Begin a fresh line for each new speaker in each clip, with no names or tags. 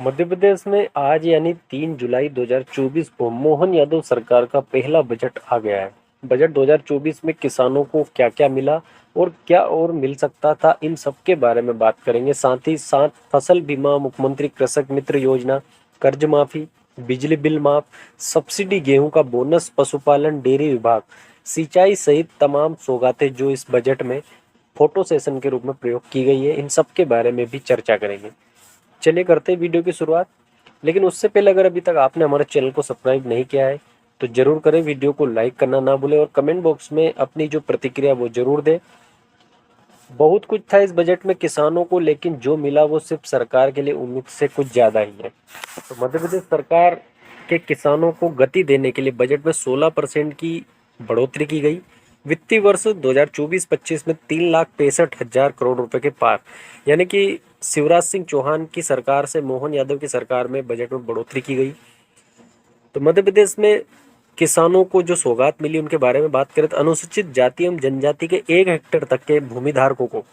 मध्य प्रदेश में आज यानी 3 जुलाई 2024 को मोहन यादव सरकार का पहला बजट आ गया है। बजट 2024 में किसानों को क्या-क्या मिला और क्या और मिल सकता था, इन सब के बारे में बात करेंगे। साथ ही साथ फसल बीमा, मुख्यमंत्री कृषक मित्र योजना, कर्ज माफी, बिजली बिल माफ, सब्सिडी गेहूं का बोनस, पशुपालन, डेयरी विभाग, सिंचाई सहित तमाम सौगातें जो इस बजट में फोटो सेशन के रूप में प्रयोग की गई है, इन सब के बारे में भी चर्चा करेंगे। चलिए करते हैं वीडियो की शुरुआत। लेकिन उससे पहले अगर अभी तक आपने हमारे चैनल को सब्सक्राइब नहीं किया है तो जरूर करें, वीडियो को लाइक करना ना भूलें और कमेंट बॉक्स में अपनी जो प्रतिक्रिया वो जरूर दें। बहुत कुछ था इस बजट में किसानों को, लेकिन जो मिला वो सिर्फ सरकार के लिए उम्मीद से कुछ ज़्यादा ही है। तो मध्य प्रदेश सरकार के किसानों को गति देने के लिए बजट में 16% की बढ़ोतरी की गई। वित्तीय वर्ष 2024-25 में 3,65,000 करोड़ रुपए के पार, यानी कि शिवराज सिंह चौहान की सरकार से मोहन यादव की सरकार में बजट में बढ़ोतरी की गई। तो मध्य प्रदेश में किसानों को जो सौगात मिली उनके बारे में बात करें तो अनुसूचित जाति एवं जनजाति के 1 हेक्टेयर तक के भूमि धारकों को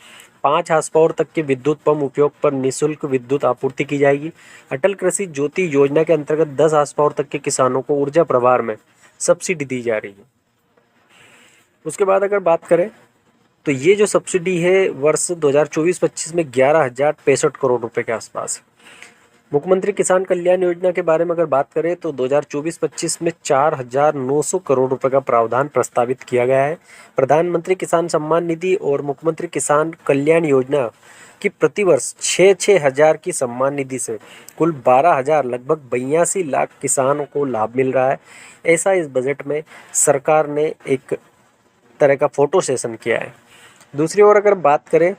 5 हाउस पावर तक के विद्युत पंप उपयोग पर निःशुल्क विद्युत आपूर्ति की जाएगी। अटल कृषि ज्योति योजना के अंतर्गत 10 हाउस पावर तक के किसानों को ऊर्जा प्रभार में सब्सिडी दी जा रही है। उसके बाद अगर बात करें तो ये जो सब्सिडी है वर्ष 2024-25 में 11,065 करोड़ रुपए के आसपास है। मुख्यमंत्री किसान कल्याण योजना के बारे में अगर बात करें तो 2024-25 में 4,900 करोड़ रुपए का प्रावधान प्रस्तावित किया गया है। प्रधानमंत्री किसान सम्मान निधि और मुख्यमंत्री किसान कल्याण योजना की प्रतिवर्ष 6,000 की सम्मान निधि से कुल 12,000 लगभग 82 लाख किसानों को लाभ मिल रहा है। ऐसा इस बजट में सरकार ने एक तरह का फोटो सेशन किया है। दूसरी ओर अगर बात करें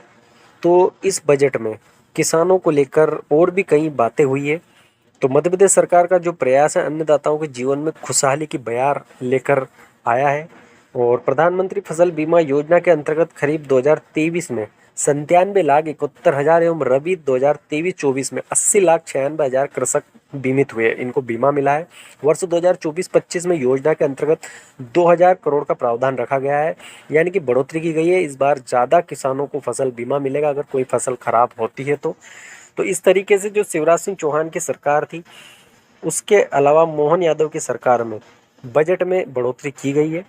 तो इस बजट में किसानों को लेकर और भी कई बातें हुई है। तो मध्य प्रदेश सरकार का जो प्रयास है अन्नदाताओं के जीवन में खुशहाली की बयार लेकर आया है। और प्रधानमंत्री फसल बीमा योजना के अंतर्गत खरीफ 2023 में 97,71,000 एवं रबी 2023-24 में 80,96,000 कृषक बीमित हुए, इनको बीमा मिला है। वर्ष 2024-25 में योजना के अंतर्गत 2,000 करोड़ का प्रावधान रखा गया है, यानी कि बढ़ोतरी की गई है। इस बार ज़्यादा किसानों को फसल बीमा मिलेगा अगर कोई फसल खराब होती है तो इस तरीके से जो शिवराज सिंह चौहान की सरकार थी उसके अलावा मोहन यादव की सरकार में बजट में बढ़ोतरी की गई है।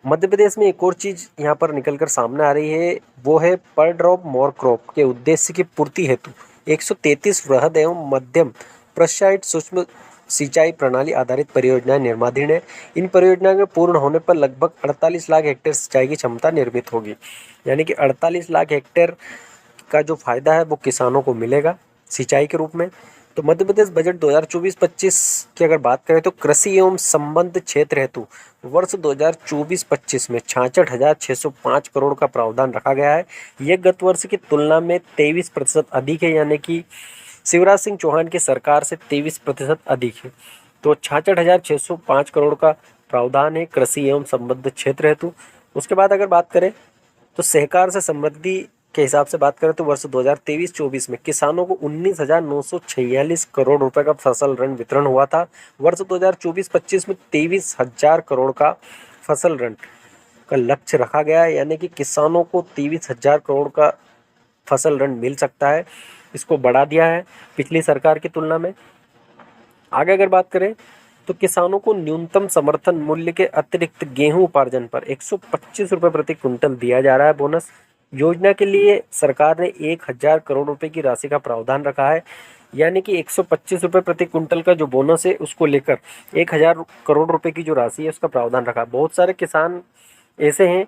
मध्य प्रदेश में एक और चीज़ यहाँ पर निकलकर सामने आ रही है, वो है पर ड्रॉप मोर क्रॉप के उद्देश्य की पूर्ति हेतु 133 वृहद एवं मध्यम प्रशायित सूक्ष्म सिंचाई प्रणाली आधारित परियोजनाएं निर्माणाधीन है। इन परियोजनाओं के पूर्ण होने पर लगभग 48 लाख हेक्टेयर सिंचाई की क्षमता निर्मित होगी, यानी कि 48 लाख हेक्टेयर का जो फायदा है वो किसानों को मिलेगा सिंचाई के रूप में। तो मध्य प्रदेश बजट 2024-25 की अगर बात करें तो कृषि एवं संबद्ध क्षेत्र हेतु वर्ष 2024-25 में 66,605 करोड़ का प्रावधान रखा गया है। यह गत वर्ष की तुलना में 23% अधिक है, यानी कि शिवराज सिंह चौहान की सरकार से 23% अधिक है। तो 66,605 करोड़ का प्रावधान है कृषि एवं संबद्ध क्षेत्र हेतु। उसके बाद अगर बात करें तो सहकार से समृद्धि के हिसाब से बात करें तो वर्ष 2023-24 में किसानों को 19,946 करोड़ रुपए का फसल ऋण वितरण हुआ था। वर्ष 2024-25 में 23,000 करोड़ का फसल ऋण का लक्ष्य रखा गया है, यानी कि किसानों को 23,000 करोड़ का फसल ऋण मिल सकता है। इसको बढ़ा दिया है पिछली सरकार की तुलना में। आगे अगर बात करें तो किसानों को न्यूनतम समर्थन मूल्य के अतिरिक्त गेहूं उपार्जन पर 125 रुपये प्रति क्विंटल दिया जा रहा है बोनस। योजना के लिए सरकार ने 1,000 करोड़ रुपए की राशि का प्रावधान रखा है, यानी कि 125 रुपये प्रति क्विंटल का जो बोनस है उसको लेकर 1,000 करोड़ रुपए की जो राशि है उसका प्रावधान रखा है। बहुत सारे किसान ऐसे हैं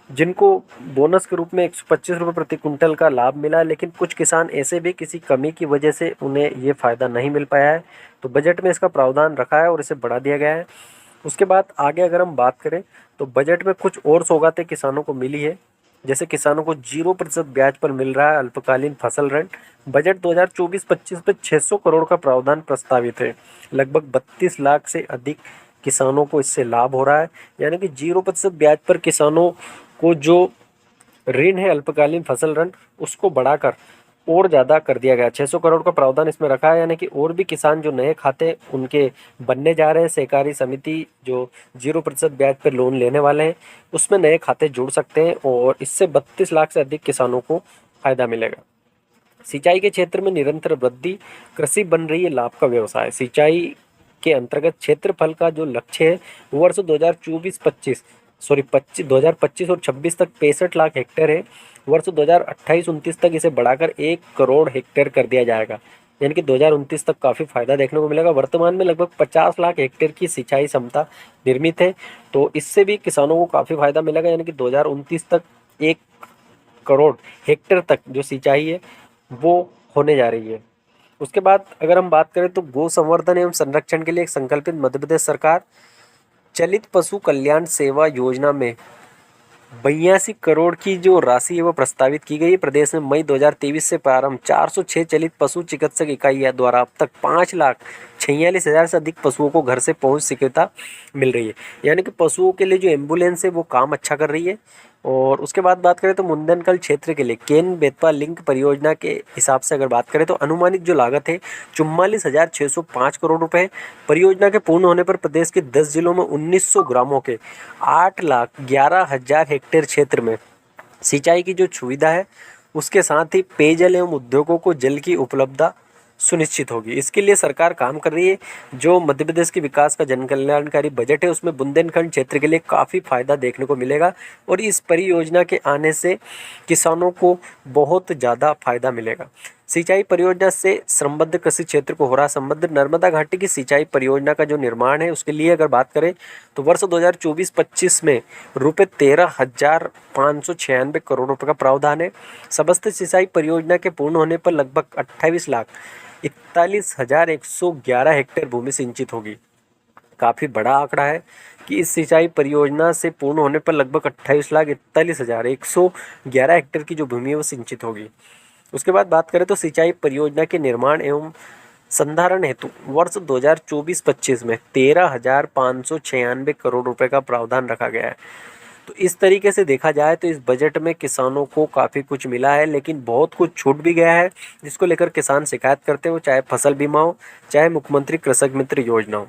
जिनको बोनस के रूप में 125 रुपये प्रति क्विंटल का लाभ मिला, लेकिन कुछ किसान ऐसे भी किसी कमी की वजह से उन्हें ये फ़ायदा नहीं मिल पाया है। तो बजट में इसका प्रावधान रखा है और इसे बढ़ा दिया गया है। उसके बाद आगे अगर हम बात करें तो बजट में कुछ और सौगातें किसानों को मिली है, जैसे किसानों को 0% ब्याज पर मिल रहा है अल्पकालीन फसल ऋण। बजट 2024-25 में 600 करोड़ का प्रावधान प्रस्तावित है। लगभग 32 लाख से अधिक किसानों को इससे लाभ हो रहा है, यानी कि 0% ब्याज पर किसानों को जो ऋण है अल्पकालीन फसल ऋण उसको बढ़ाकर और ज़्यादा कर दिया गया। 600 करोड़ का प्रावधान इसमें रखा है, यानी कि और भी किसान जो नए खाते उनके बनने जा रहे हैं, सहकारी समिति जो 0% ब्याज पर लोन लेने वाले हैं उसमें नए खाते जुड़ सकते हैं और इससे 32 लाख से अधिक किसानों को फायदा मिलेगा। सिंचाई के क्षेत्र में निरंतर वृद्धि, कृषि बन रही है लाभ का व्यवसाय। सिंचाई के अंतर्गत क्षेत्रफल का जो लक्ष्य है वर्ष 2024-25 सॉरी 2025 और 26 तक 65 लाख हेक्टेयर है। वर्ष 2028-29 तक इसे बढ़ाकर 1 करोड़ हेक्टेयर कर दिया जाएगा। यानी कि 2029 तक काफ़ी फायदा देखने को मिलेगा। वर्तमान में लगभग 50 लाख हेक्टेयर की सिंचाई क्षमता निर्मित है, तो इससे भी किसानों को काफ़ी फायदा मिलेगा। यानी कि 2029 तक 1 करोड़ हेक्टेयर तक जो सिंचाई है वो होने जा रही है। उसके बाद अगर हम बात करें तो गौ संवर्धन एवं संरक्षण के लिए एक संकल्पित मध्य प्रदेश सरकार चलित पशु कल्याण सेवा योजना में 82 करोड़ की जो राशि है वो प्रस्तावित की गई है। प्रदेश में मई 2023 से प्रारंभ 406 चलित पशु चिकित्सक इकाइयों द्वारा अब तक 5,46,000 से अधिक पशुओं को घर से पहुंच शीघ्रता मिल रही है। यानी कि पशुओं के लिए जो एम्बुलेंस है वो काम अच्छा कर रही है। और उसके बाद बात करें तो मुंदनकल क्षेत्र के लिए केन बेतवा लिंक परियोजना के हिसाब से अगर बात करें तो अनुमानित जो लागत है 44,605 करोड़ रुपए। परियोजना के पूर्ण होने पर प्रदेश के 10 जिलों में 1900 ग्रामों के 8,11,000 हेक्टेयर क्षेत्र में सिंचाई की जो सुविधा है उसके साथ ही पेयजल एवं उद्योगों को जल की उपलब्धता सुनिश्चित होगी। इसके लिए सरकार काम कर रही है। जो मध्य प्रदेश के विकास का जन कल्याणकारी बजट है उसमें बुंदेलखंड क्षेत्र के लिए काफ़ी फायदा देखने को मिलेगा और इस परियोजना के आने से किसानों को बहुत ज़्यादा फायदा मिलेगा। सिंचाई परियोजना से संबद्ध कृषि क्षेत्र को हो रहा संबद्ध नर्मदा घाटी की सिंचाई परियोजना का जो निर्माण है उसके लिए अगर बात करें तो वर्ष 2024-25 में रुपये 13,596 करोड़ रुपए का प्रावधान है। समस्त सिंचाई परियोजना के पूर्ण होने पर लगभग 28,41,111 हेक्टेयर भूमि सिंचित होगी। काफ़ी बड़ा आंकड़ा है कि इस सिंचाई परियोजना से पूर्ण होने पर लगभग 28,41,111 हेक्टेयर की जो भूमि है वो सिंचित होगी। उसके बाद बात करें तो सिंचाई परियोजना के निर्माण एवं संधारण हेतु वर्ष 2024-25 में 13,596 करोड़ रुपए का प्रावधान रखा गया है। तो इस तरीके से देखा जाए तो इस बजट में किसानों को काफ़ी कुछ मिला है, लेकिन बहुत कुछ छूट भी गया है जिसको लेकर किसान शिकायत करते हो, चाहे फसल बीमा हो, चाहे मुख्यमंत्री कृषक मित्र योजना हो।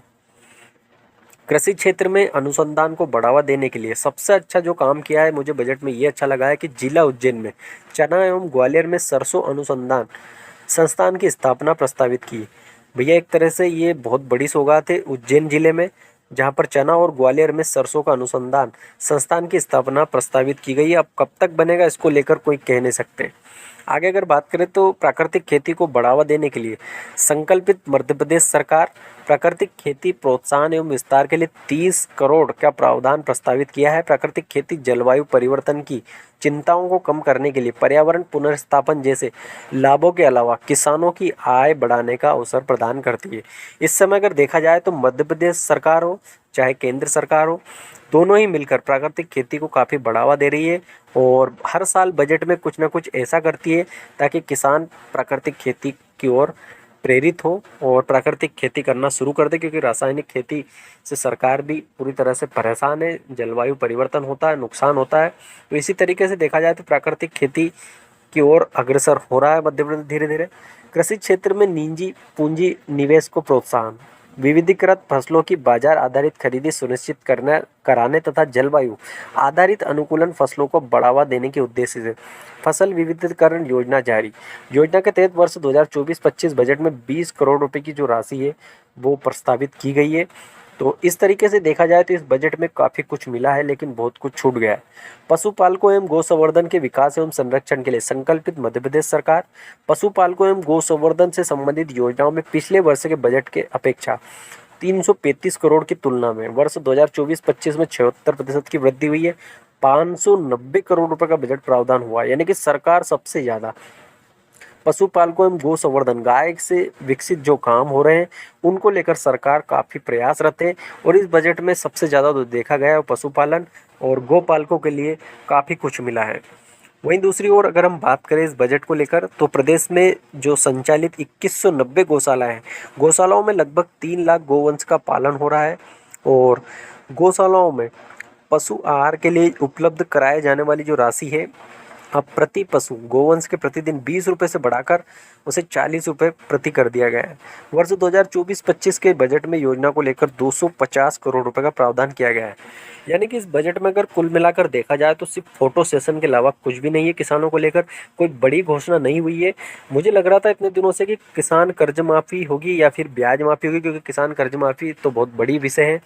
कृषि क्षेत्र में अनुसंधान को बढ़ावा देने के लिए सबसे अच्छा जो काम किया है मुझे बजट में ये अच्छा लगा है कि जिला उज्जैन में चना एवं ग्वालियर में सरसों अनुसंधान संस्थान की स्थापना प्रस्तावित की। भैया एक तरह से ये बहुत बड़ी सौगात है उज्जैन जिले में, जहाँ पर चना और ग्वालियर में सरसों का अनुसंधान संस्थान की स्थापना प्रस्तावित की गई है। अब कब तक बनेगा इसको लेकर कोई कह नहीं सकते। आगे अगर बात करें तो प्राकृतिक खेती को बढ़ावा देने के लिए संकल्पित मध्य प्रदेश सरकार प्राकृतिक खेती प्रोत्साहन एवं विस्तार के लिए 30 करोड़ का प्रावधान प्रस्तावित किया है। प्राकृतिक खेती जलवायु परिवर्तन की चिंताओं को कम करने के लिए पर्यावरण पुनर्स्थापन जैसे लाभों के अलावा किसानों की आय बढ़ाने का अवसर प्रदान करती है। इस समय अगर देखा जाए तो मध्य प्रदेश सरकार हो चाहे केंद्र सरकार हो, दोनों ही मिलकर प्राकृतिक खेती को काफ़ी बढ़ावा दे रही है और हर साल बजट में कुछ ना कुछ ऐसा करती है ताकि किसान प्राकृतिक खेती की ओर प्रेरित हो और प्राकृतिक खेती करना शुरू कर दे, क्योंकि रासायनिक खेती से सरकार भी पूरी तरह से परेशान है। जलवायु परिवर्तन होता है, नुकसान होता है। तो इसी तरीके से देखा जाए तो प्राकृतिक खेती की ओर अग्रसर हो रहा है मध्य प्रदेश धीरे धीरे। कृषि क्षेत्र में निजी पूंजी निवेश को प्रोत्साहन, विविधीकृत फसलों की बाजार आधारित खरीदी सुनिश्चित कराने तथा जलवायु आधारित अनुकूलन फसलों को बढ़ावा देने के उद्देश्य से फसल विविधीकरण योजना जारी। योजना के तहत वर्ष 2024-25 बजट में 20 करोड़ रुपए की जो राशि है वो प्रस्तावित की गई है। तो इस तरीके से देखा जाए तो इस बजट में काफ़ी कुछ मिला है, लेकिन बहुत कुछ छूट गया है। पशुपालकों एवं गौ संवर्धन के विकास एवं संरक्षण के लिए संकल्पित मध्य प्रदेश सरकार पशुपालकों एवं गौ संवर्धन से संबंधित योजनाओं में पिछले वर्ष के बजट के अपेक्षा 335 करोड़ की तुलना में वर्ष 2024-25 में 76% की वृद्धि हुई है। 590 करोड़ रुपए का बजट प्रावधान हुआ है। यानी कि सरकार सबसे ज़्यादा पशुपालकों एवं गौ संवर्धन गाय से विकसित जो काम हो रहे हैं उनको लेकर सरकार काफ़ी प्रयासरत है और इस बजट में सबसे ज़्यादा जो देखा गया है वो पशुपालन और गौपालकों के लिए काफ़ी कुछ मिला है। वहीं दूसरी ओर अगर हम बात करें इस बजट को लेकर तो प्रदेश में जो संचालित 2190 गौशाला हैं, गौशालाओं में लगभग 3 लाख गोवंश का पालन हो रहा है और गौशालाओं में पशु आहार के लिए उपलब्ध कराए जाने वाली जो राशि है अब प्रति पशु गोवंश के प्रतिदिन 20 रुपये से बढ़ाकर उसे 40 रुपये प्रति कर दिया गया है। वर्ष 2024-25 के बजट में योजना को लेकर 250 करोड़ रुपए का प्रावधान किया गया है। यानी कि इस बजट में अगर कुल मिलाकर देखा जाए तो सिर्फ फोटो सेशन के अलावा कुछ भी नहीं है। किसानों को लेकर कोई बड़ी घोषणा नहीं हुई है। मुझे लग रहा था इतने दिनों से कि किसान कर्ज माफ़ी होगी या फिर ब्याज माफ़ी होगी, क्योंकि किसान कर्ज माफ़ी तो बहुत बड़ी विषय है,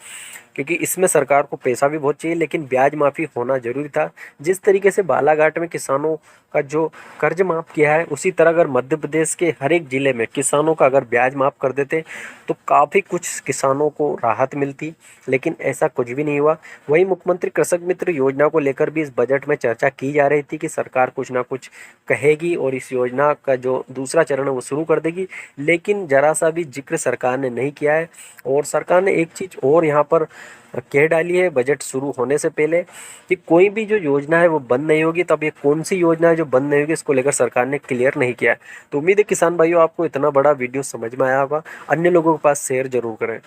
क्योंकि इसमें सरकार को पैसा भी बहुत चाहिए, लेकिन ब्याज माफ़ी होना जरूरी था। जिस तरीके से बालाघाट में किसानों का जो कर्ज माफ़ किया है, उसी तरह अगर मध्य प्रदेश के हर एक ज़िले में किसानों का अगर ब्याज माफ़ कर देते तो काफ़ी कुछ किसानों को राहत मिलती, लेकिन ऐसा कुछ भी नहीं हुआ। वहीं मुख्यमंत्री कृषक मित्र योजना को लेकर भी इस बजट में चर्चा की जा रही थी कि सरकार कुछ ना कुछ कहेगी और इस योजना का जो दूसरा चरण है वो शुरू कर देगी, लेकिन जरा सा भी जिक्र सरकार ने नहीं किया है। और सरकार ने एक चीज़ और यहाँ पर कह डाली है बजट शुरू होने से पहले कि कोई भी जो योजना है वो बंद नहीं होगी। तब ये कौन सी योजना है जो बंद नहीं होगी, इसको लेकर सरकार ने क्लियर नहीं किया है। तो उम्मीद है किसान भाइयों आपको इतना बड़ा वीडियो समझ में आया होगा। अन्य लोगों के पास शेयर जरूर करें।